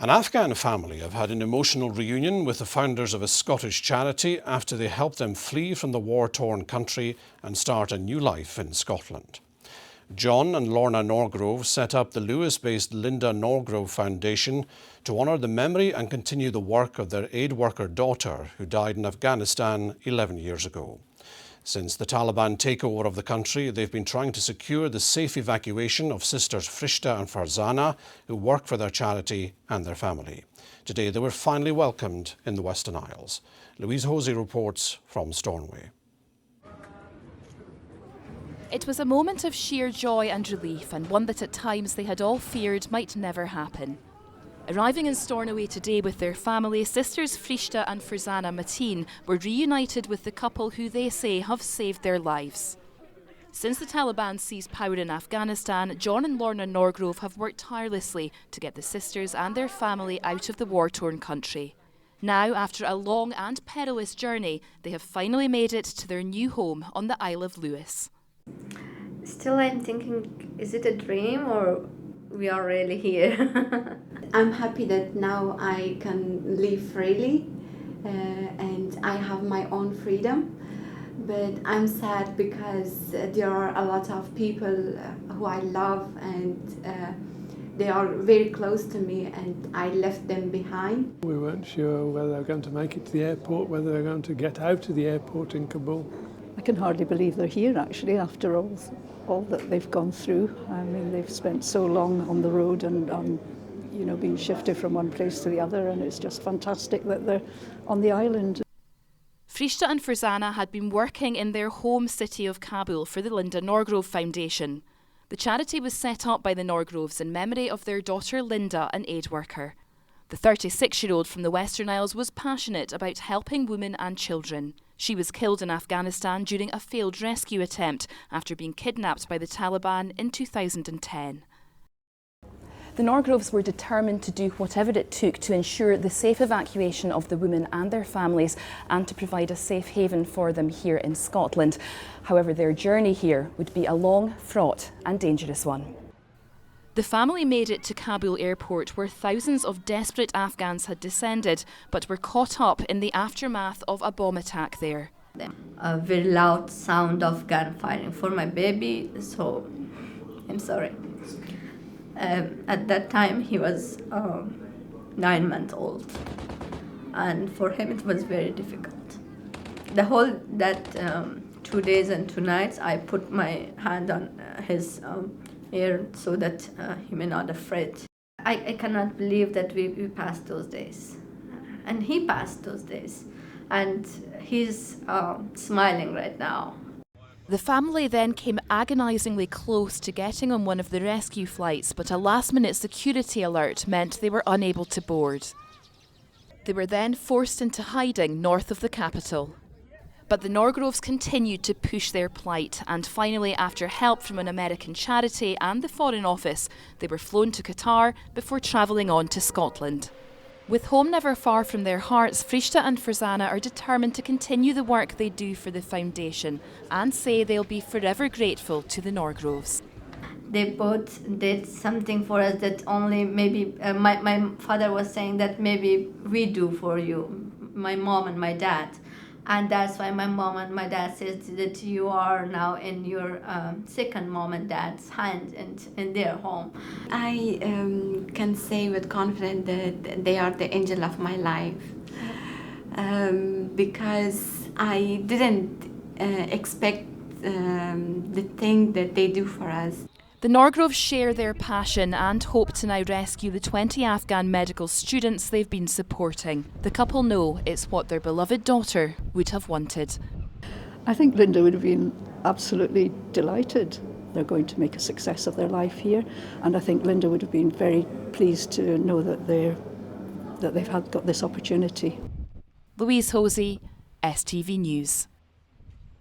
An Afghan family have had an emotional reunion with the founders of a Scottish charity after they helped them flee from the war-torn country and start a new life in Scotland. John and Lorna Norgrove set up the Lewis-based Linda Norgrove Foundation to honour the memory and continue the work of their aid worker daughter who died in Afghanistan 11 years ago. Since the Taliban takeover of the country, they've been trying to secure the safe evacuation of sisters Frishta and Farzana, who work for their charity, and their family. Today they were finally welcomed in the Western Isles. Louise Hosey reports from Stornoway. It was a moment of sheer joy and relief, and one that at times they had all feared might never happen. Arriving in Stornoway today with their family, sisters Frishta and Farzana Mateen were reunited with the couple who they say have saved their lives. Since the Taliban seized power in Afghanistan, John and Lorna Norgrove have worked tirelessly to get the sisters and their family out of the war-torn country. Now, after a long and perilous journey, they have finally made it to their new home on the Isle of Lewis. Still, I'm thinking, is it a dream or we are really here? I'm happy that now I can live freely and I have my own freedom. But I'm sad because there are a lot of people who I love and they are very close to me and I left them behind. We weren't sure whether they were going to make it to the airport, whether they were going to get out of the airport in Kabul. I can hardly believe they're here actually after all that they've gone through. I mean, they've spent so long on the road and being shifted from one place to the other, and it's just fantastic that they're on the island. Frishta and Farzana had been working in their home city of Kabul for the Linda Norgrove Foundation. The charity was set up by the Norgroves in memory of their daughter Linda, an aid worker. The 36-year-old from the Western Isles was passionate about helping women and children. She was killed in Afghanistan during a failed rescue attempt after being kidnapped by the Taliban in 2010. The Norgroves were determined to do whatever it took to ensure the safe evacuation of the women and their families and to provide a safe haven for them here in Scotland. However, their journey here would be a long, fraught and dangerous one. The family made it to Kabul airport where thousands of desperate Afghans had descended but were caught up in the aftermath of a bomb attack there. A very loud sound of gunfiring for my baby, so I'm sorry. At that time he was 9 months old and for him it was very difficult. The whole 2 days and 2 nights I put my hand on his ear so that he may not afraid. I cannot believe that we passed those days and he passed those days and he's smiling right now. The family then came agonisingly close to getting on one of the rescue flights, but a last-minute security alert meant they were unable to board. They were then forced into hiding north of the capital. But the Norgroves continued to push their plight, and finally, after help from an American charity and the Foreign Office, they were flown to Qatar before travelling on to Scotland. With home never far from their hearts, Frishta and Farzana are determined to continue the work they do for the foundation and say they'll be forever grateful to the Norgroves. They both did something for us that only maybe my father was saying that maybe we do for you, my mom and my dad. And that's why my mom and my dad says that you are now in your second mom and dad's hand and in their home. I can say with confidence that they are the angel of my life because I didn't expect the thing that they do for us. The Norgroves share their passion and hope to now rescue the 20 Afghan medical students they've been supporting. The couple know it's what their beloved daughter would have wanted. I think Linda would have been absolutely delighted. They're going to make a success of their life here, and I think Linda would have been very pleased to know that they've got this opportunity. Louise Hosey, STV News.